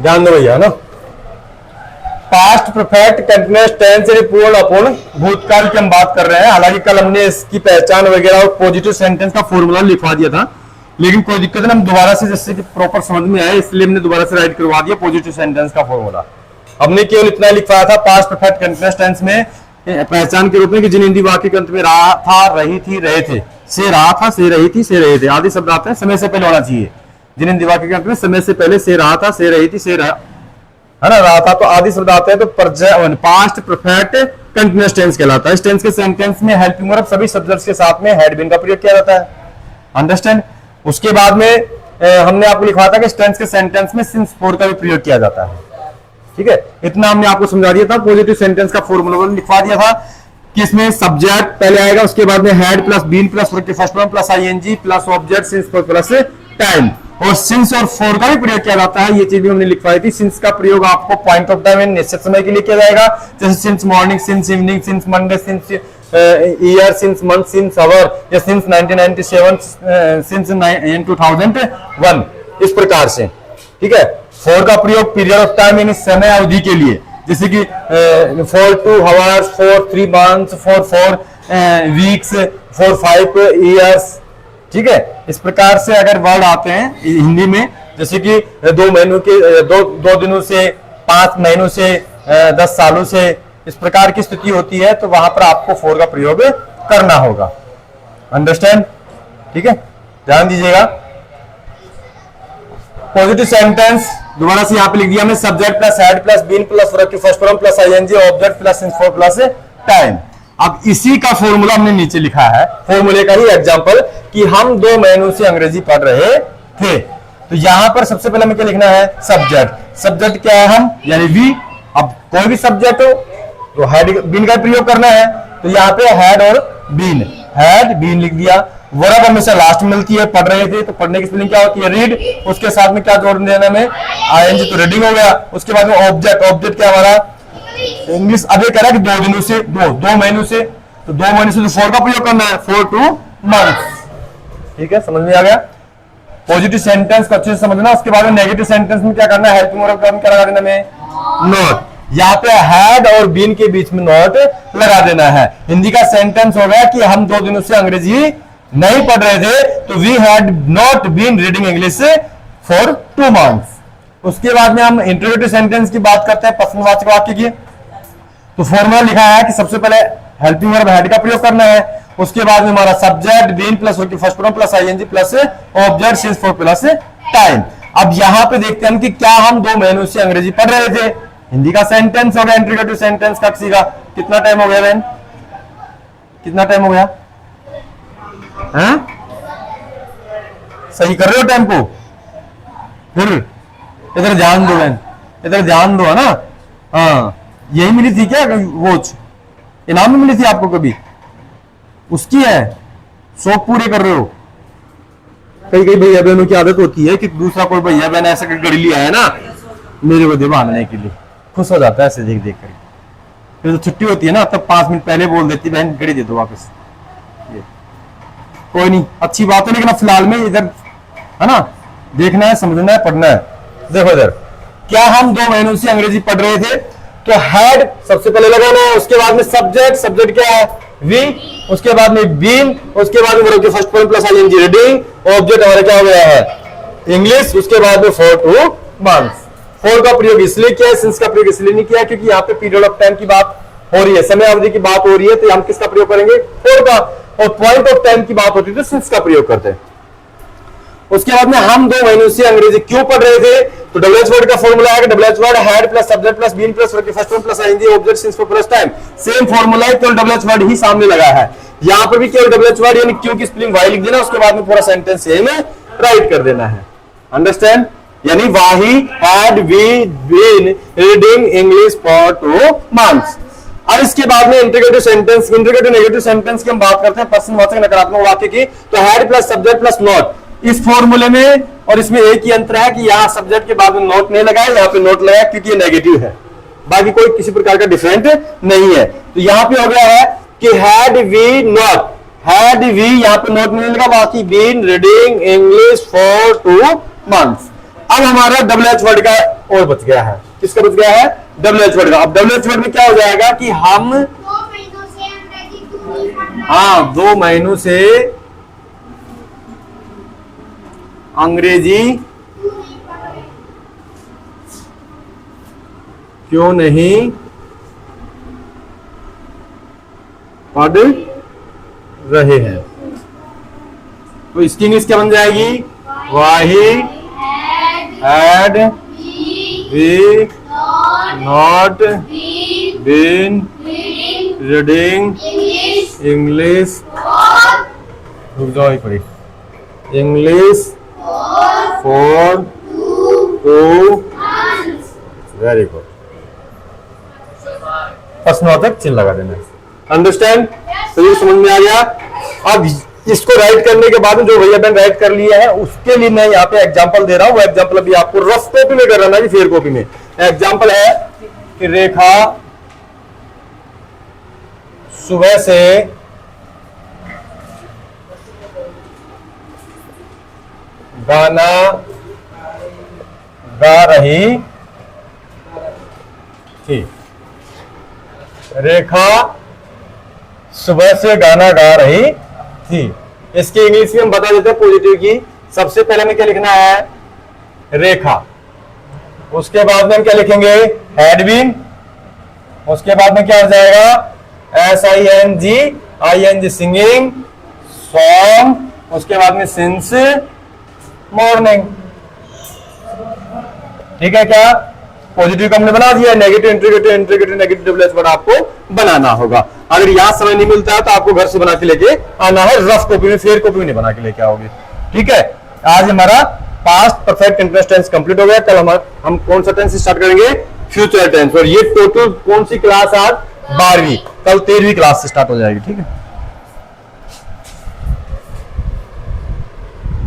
ध्यान दो भैया ना, पास्ट परफेक्ट कंटिन्यूअस टेंस यानी पूर्ण अपूर्ण भूतकाल की हम बात कर रहे हैं। हालांकि कल हमने इसकी पहचान वगैरह और पॉजिटिव सेंटेंस का फॉर्मूला लिखवा दिया था, लेकिन कोई दिक्कत नहीं, हम दोबारा से जैसे कि प्रॉपर समझ में आए इसलिए हमने दोबारा से राइट करवा दिया पॉजिटिव सेंटेंस का फॉर्मूला। हमने केवल इतना लिखवाया था पास्ट परफेक्ट कंटिन्यूअस टेंस में पहचान के रूप में कि जिन हिंदी वाक्य के अंत में रहा था, रही थी, रहे थे, से रहा था, से रही थी, से रहे थे आदि शब्द आते हैं, समय से पहले होना चाहिए। जिन हिंदी वाक्य के अंत में समय से पहले से रहा था, से रही थी, से रहा है ना, रहा था, तो आदि शब्द आते हैं तो पास्ट परफेक्ट कंटिन्यूअस टेंस कहलाता है। इस टेंस के सेंटेंस में हेल्पिंग वर्ब सभी सब्जेक्ट्स के साथ में हैड बीन का प्रयोग किया जाता है। अंडरस्टैंड। उसके बाद में हमने आपको लिखा था कि इस टेंस के सेंटेंस में सिंस फॉर का भी प्रयोग किया जाता है। ठीक है, इतना हमने आपको समझा दिया था। पॉजिटिव सेंटेंस का फॉर्मूला लिखवा दिया था कि इसमें सब्जेक्ट पहले आएगा, उसके बाद में had plus been plus verb के first form plus ING plus object since for plus time, और सिंस और फॉर का भी प्रयोग किया जाता है। ये चीज भी हमने लिखवाई थी। सिंस का प्रयोग आपको पॉइंट ऑफ टाइम निश्चित समय के लिए किया जाएगा, जैसे since morning, since evening, since Monday, since year, since month, since hour, या सिंस 1997, सिंस 2001, इस प्रकार से। ठीक है। फॉर का प्रयोग पीरियड ऑफ टाइम यानी समय अवधि के लिए, जैसे कि for 2 hours, for 3 months, for 4 weeks, for 5 years. ठीक है, इस प्रकार से अगर वर्ड आते हैं हिंदी में, जैसे कि 2 महीनों के, 2 दिनों से, 5 महीनों से, 10 सालों से, इस प्रकार की स्थिति होती है, तो वहां पर आपको फॉर का प्रयोग करना होगा। अंडरस्टैंड। ठीक है, ध्यान दीजिएगा। पॉजिटिव सेंटेंस दोबारा से यहां पे लिख दिया हमने, subject plus had plus been plus verb की first form plus ING object plus since for plus time. अब इसी का फॉर्मूला हमने नीचे लिखा है, फॉर्मूले का ही एग्जांपल, कि हम 2 महीनों से अंग्रेजी पढ़ रहे थे। तो यहां पर सबसे पहले हमें क्या लिखना है, सब्जेक्ट। सब्जेक्ट क्या है, हम यानी वी। अब कोई भी सब्जेक्ट हो तो हैड बीन का प्रयोग करना है, तो यहाँ पे हैड और बीन, हैड बीन लिख दिया। वर्ब हमेशा लास्ट में मिलती है, पढ़ रहे थे तो पढ़ने की स्पेलिंग क्या होती है, रीड। उसके साथ में क्या जोड़ देना में, आईएनजी, तो रीडिंग हो गया। उसके बाद में ऑब्जेक्ट, ऑब्जेक्ट क्या हमारा इंग्लिश अभी कह रहा है कि 2 दिनों से, 2 महीनों से, तो 2 महीने से तो फॉर का प्रयोग करना है, 4 2 मंथ्स। ठीक है, समझ में आ गया। पॉजिटिव सेंटेंस को अच्छे से समझना। उसके बाद में नेगेटिव सेंटेंस में क्या करना है, हेल्पिंग वर्ब का क्या लगा देना में, नॉट। यहाँ पे हैड और बीन के बीच में नॉट लगा देना है। हिंदी का सेंटेंस हो गया कि हम 2 दिनों से अंग्रेजी नहीं पढ़ रहे थे, तो we had not been reading English for 2 months. उसके बाद में हम इंटरोगेटिव सेंटेंस की बात करते हैं, प्रश्नवाचक वाक्य की। तो फॉर्मूला लिखा है कि सबसे पहले हेल्पिंग वर्ब हैड का प्रयोग करना है, उसके बाद में हमारा सब्जेक्ट बीन प्लस वर्ब की first form plus ING plus object since for plus time. अब यहां पे देखते हैं हम कि क्या हम 2 महीनों से अंग्रेजी पढ़ रहे थे। हिंदी का सेंटेंस हो गया, इंटरोगेटिव सेंटेंस का सीखा। कितना टाइम हो गया बहन, कितना टाइम हो गया, हैं? सही कर रहे हो टाइम को? फिर इधर ध्यान दो बहन, इधर ध्यान दो, है ना। हाँ, यही मिली थी क्या वॉच, इनाम में मिली थी आपको कभी? उसकी है, शौक पूरे कर रहे हो। कई कई भैया बहनों की आदत होती है कि दूसरा कोई भैया बहन ऐसा घड़ी लिया है ना, मेरे को दे बांधने के लिए, खुश हो जाता है ऐसे देख देख कर। फिर तो छुट्टी होती है ना, तब 5 मिनट पहले बोल देती बहन घड़ी दे दो वापस। कोई नहीं, अच्छी बात है, लेकिन फिलहाल में इधर है ना, देखना है, समझना है, पढ़ना है। देखो इधर, क्या हम 2 महीनों से अंग्रेजी पढ़ रहे थे, तो हैड सबसे पहले लगाना है। उसके बाद में सब्जेक्ट, सब्जेक्ट क्या है, वी। उसके बाद में बीन, उसके बाद में वर्ब के first form plus ING reading, object हमारा क्या हो गया है, इंग्लिश। उसके बाद में 4 2 मंथ्स। फॉर का प्रयोग इसलिए किया है, सिंस का प्रयोग इसलिए नहीं किया क्योंकि यहाँ पे पीरियड ऑफ टाइम की बात हो रही है, समय अवधि की बात हो रही है, तो हम किसका प्रयोग करेंगे, फॉर का। और पॉइंट ऑफ टाइम की बात होती है तो सिंस का प्रयोग करते हैं। उसके बाद में हम 2 महीनों से अंग्रेजी क्यों पढ़ रहे थे, तो डब्ल्यूएच वर्ड का फॉर्मूला है, WH word had plus subject plus been plus verb की first form plus ING object since for plus time. Same formula है, केवल डब्ल्यूएच वर्ड ही सामने लगा है। यहां पर भी केवल डब्ल्यूएच वर्ड यानी क्यों की स्पेलिंग वाई लिख देना, उसके बाद में पूरा सेंटेंस यही में राइट कर देना है। अंडरस्टैंड। यानी why had we been reading English for 2 months. अब इसके बाद में interrogative sentence, interrogative negative sentence की हम बात करते हैं, प्रश्नवाचक नकारात्मक वाक्य की। तो had plus subject plus not, इस फॉर्मूले में और इसमें एक ही अंतर है कि यहाँ सब्जेक्ट के बाद में नोट नहीं लगाया, यहाँ पे नोट लगाया क्योंकि ये नेगेटिव है, बाकी कोई किसी प्रकार का डिफरेंट नहीं है। तो यहाँ पे हो गया है कि had we not, had we यहाँ पे नोट नहीं लगा, बाकी been reading English for 2 months. अब हमारा डब्ल्यूएच वर्ड का और बच गया है। किसका बच गया है? WH वर्ड का। अब WH वर्ड में क्या हो जाएगा कि हम 2 महीनों से अंग्रेजी क्यों नहीं पढ़ रहे हैं। तो इसकी इंग्लिश क्या बन जाएगी? Why had we not been reading English, रुक जाओ पड़ी, इंग्लिश फॉर 2 वेरी गुड। प्रश्न तक चिन्ह लगा देना। अंडरस्टैंड? तो ये समझ में आ गया। अब इसको राइट करने के बाद जो भैया बहन राइट कर लिया है उसके लिए मैं यहाँ पे एग्जांपल दे रहा हूं। वो एग्जांपल अभी आपको रफ कॉपी में कर रहा है, फेयर कॉपी में। एग्जांपल है कि रेखा सुबह से गाना गा रही थी। रेखा सुबह से गाना गा रही थी। इसकी इंग्लिश में हम बता देते हैं पॉजिटिव की। सबसे पहले में क्या लिखना है? रेखा। उसके बाद में हम क्या लिखेंगे? Had been. उसके बाद में क्या हो जाएगा? SING singing song. उसके बाद में सिंस मॉर्निंग। ठीक है क्या? पॉजिटिव का हमने बना दिया। नेगेटिव इंट्रीगेटिव नेगेटिव WH वर्ड आपको बनाना होगा। अगर यहां समय नहीं मिलता है तो आपको घर से बना के लेके आना है। रफ कॉपी में, फेयर कॉपी में नहीं बना के लेके आओगे। ठीक है। आज हमारा past perfect interest tense complete हो गया। कल हम कौन सा टेंस स्टार्ट करेंगे? Future tense. और ये टोटल कौन सी क्लास? आज 12वीं। कल 13वीं क्लास से स्टार्ट हो जाएगी। ठीक है।